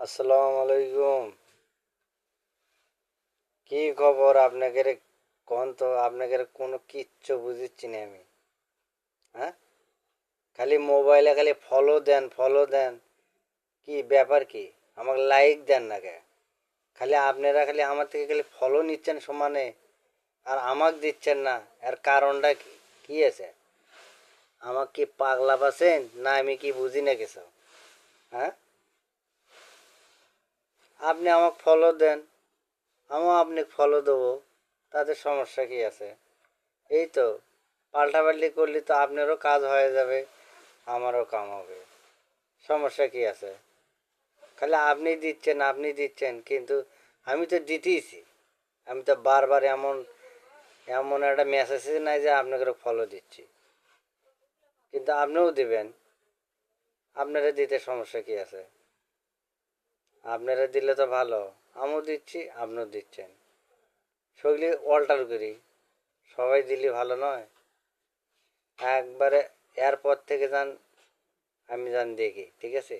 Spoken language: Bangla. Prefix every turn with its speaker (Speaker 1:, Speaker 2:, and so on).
Speaker 1: আসসালামু আলাইকুম। কি খবর আপনাদের? কোন তো আপনাদের কোনো কিচ্ছু বুঝিচ্ছি না আমি। হ্যাঁ, খালি মোবাইলে খালি ফলো দেন ফলো দেন। কি ব্যাপার কি? আমাকে লাইক দেন না কে? খালি আপনারা খালি আমার থেকে খালি ফলো নিচ্ছেন সমানে, আর আমাকে দিচ্ছেন না। এর কারণটা কি? কি আছে? আমাকে কি পাগলা পাচ্ছেন না? আমি কি বুঝি না কিছু? হ্যাঁ, আপনি আমাকে ফলো দেন, আমিও আপনাকে ফলো দেবো। তাতে সমস্যা কি আছে? এই তো, পাল্টাপাল্টি করলে তো আপনারও কাজ হয়ে যাবে, আমারও কাম হবে। সমস্যা কি আছে? খালি আপনি দিচ্ছেন আপনি দিচ্ছেন, কিন্তু আমি তো দিতেইছি। আমি তো বারবার এমন এমন একটা মেসেজ নাই যে আপনাকে ফলো দিচ্ছি, কিন্তু আপনিও দিবেন। আপনারা দিতে সমস্যা কি আছে? আপনারা দিলে তো ভালো। আমিও দিচ্ছি, আপনিও দিচ্ছেন। সেগুলি অল্টার করি, সবাই দিলে ভালো নয়? একবারে এরপর থেকে যান, আমি যান দেখি, ঠিক আছে?